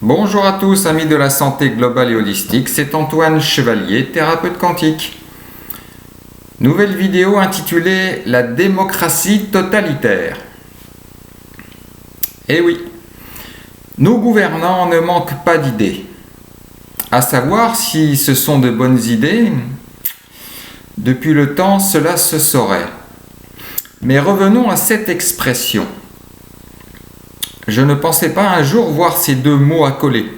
Bonjour à tous, amis de la santé globale et holistique, c'est Antoine Chevalier, thérapeute quantique. Nouvelle vidéo intitulée La démocratie totalitaire. Eh oui, nos gouvernants ne manquent pas d'idées. À savoir si ce sont de bonnes idées, depuis le temps cela se saurait. Mais revenons à cette expression. Je ne pensais pas un jour voir ces deux mots accolés.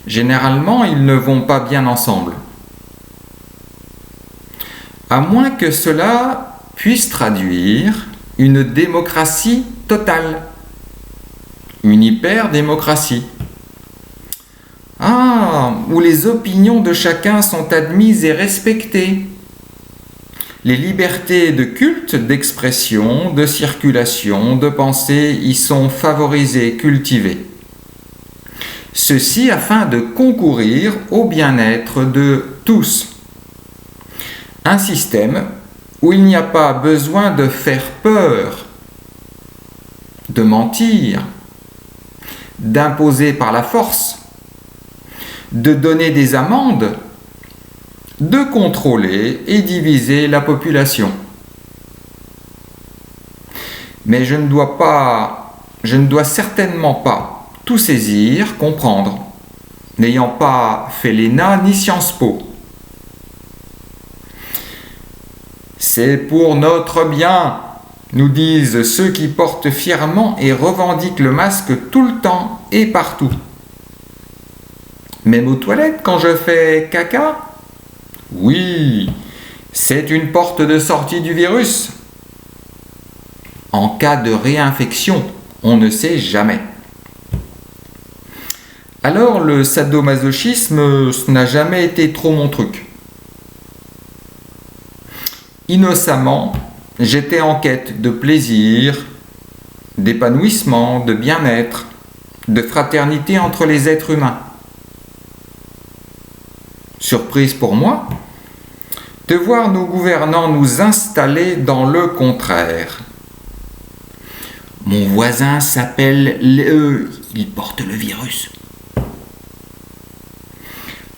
Généralement, ils ne vont pas bien ensemble. À moins que cela puisse traduire une démocratie totale, une hyper-démocratie. Où les opinions de chacun sont admises et respectées. Les libertés de culte, d'expression, de circulation, de pensée y sont favorisées, cultivées. Ceci afin de concourir au bien-être de tous. Un système où il n'y a pas besoin de faire peur, de mentir, d'imposer par la force, de donner des amendes, de contrôler et diviser la population. Mais je ne dois certainement pas tout saisir, comprendre, n'ayant pas fait l'ENA ni Sciences Po. C'est pour notre bien, nous disent ceux qui portent fièrement et revendiquent le masque tout le temps et partout. Même aux toilettes quand je fais caca? Oui, c'est une porte de sortie du virus. En cas de réinfection, on ne sait jamais. Alors le sadomasochisme, ce n'a jamais été trop mon truc. Innocemment, j'étais en quête de plaisir, d'épanouissement, de bien-être, de fraternité entre les êtres humains. Surprise pour moi, de voir nos gouvernants nous installer dans le contraire. Mon voisin s'appelle il porte le virus.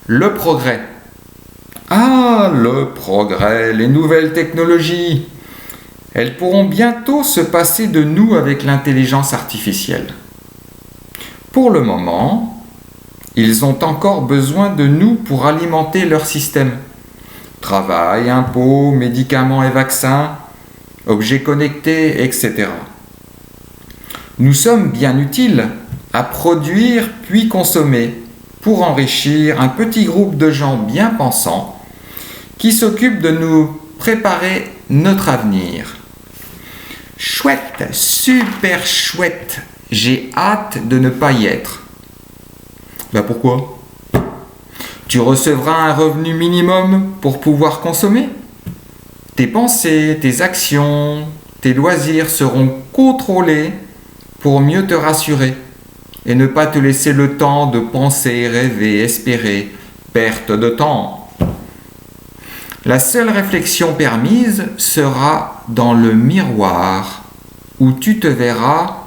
Le progrès. Le progrès, les nouvelles technologies. Elles pourront bientôt se passer de nous avec l'intelligence artificielle. Pour le moment, ils ont encore besoin de nous pour alimenter leur système. Travail, impôts, médicaments et vaccins, objets connectés, etc. Nous sommes bien utiles à produire puis consommer pour enrichir un petit groupe de gens bien pensants qui s'occupent de nous préparer notre avenir. Chouette, super chouette, j'ai hâte de ne pas y être. Pourquoi ? Tu recevras un revenu minimum pour pouvoir consommer. Tes pensées, tes actions, tes loisirs seront contrôlés pour mieux te rassurer et ne pas te laisser le temps de penser, rêver, espérer, perte de temps. La seule réflexion permise sera dans le miroir où tu te verras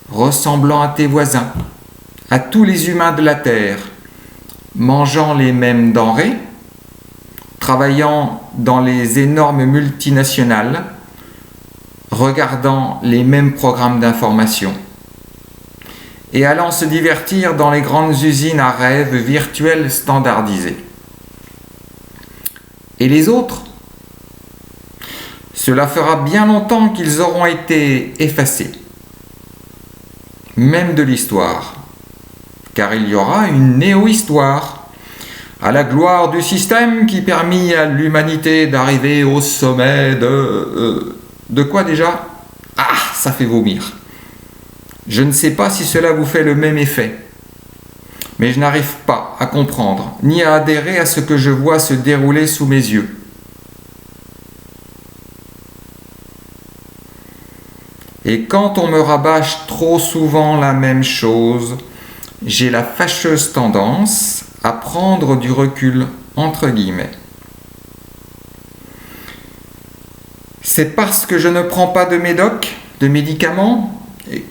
ressemblant à tes voisins, à tous les humains de la Terre, mangeant les mêmes denrées, travaillant dans les énormes multinationales, regardant les mêmes programmes d'information et allant se divertir dans les grandes usines à rêves virtuelles standardisées. Et les autres ? Cela fera bien longtemps qu'ils auront été effacés, même de l'histoire, car il y aura une néo-histoire, à la gloire du système qui permit à l'humanité d'arriver au sommet de quoi déjà ? Ça fait vomir. Je ne sais pas si cela vous fait le même effet, mais je n'arrive pas à comprendre, ni à adhérer à ce que je vois se dérouler sous mes yeux. Et quand on me rabâche trop souvent la même chose, j'ai la fâcheuse tendance à prendre du recul, entre guillemets. C'est parce que je ne prends pas de médoc, de médicaments,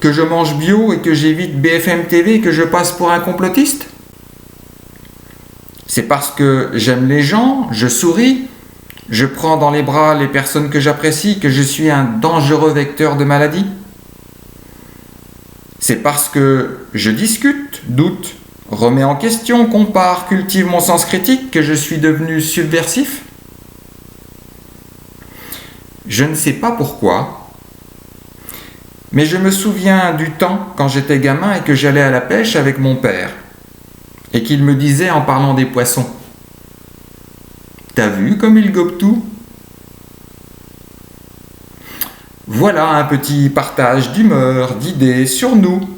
que je mange bio et que j'évite BFM TV et que je passe pour un complotiste? C'est parce que j'aime les gens, je souris, je prends dans les bras les personnes que j'apprécie, que je suis un dangereux vecteur de maladie? C'est parce que je discute, doute, remets en question, compare, cultive mon sens critique que je suis devenu subversif? Je ne sais pas pourquoi, mais je me souviens du temps quand j'étais gamin et que j'allais à la pêche avec mon père et qu'il me disait en parlant des poissons: t'as vu comme ils gobent tout? Voilà un petit partage d'humeur, d'idées sur nous,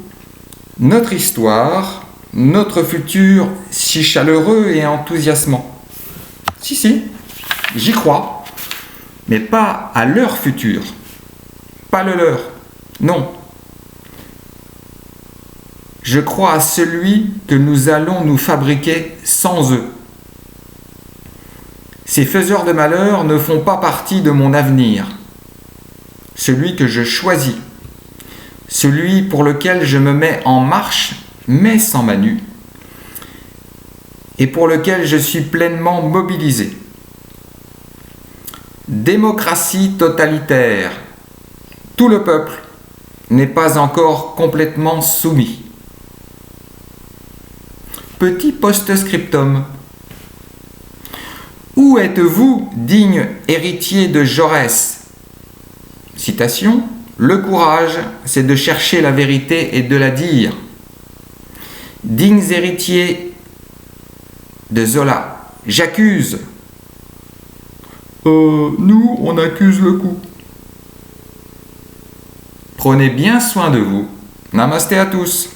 notre histoire, notre futur si chaleureux et enthousiasmant. Si, j'y crois, mais pas à leur futur, pas le leur, non. Je crois à celui que nous allons nous fabriquer sans eux. Ces faiseurs de malheur ne font pas partie de mon avenir, celui que je choisis, celui pour lequel je me mets en marche, mais sans manu, et pour lequel je suis pleinement mobilisé. Démocratie totalitaire. Tout le peuple n'est pas encore complètement soumis. Petit post-scriptum. Où êtes-vous, digne héritier de Jaurès? Citation: le courage, c'est de chercher la vérité et de la dire. Dignes héritiers de Zola, j'accuse. Nous, on accuse le coup. Prenez bien soin de vous. Namasté à tous.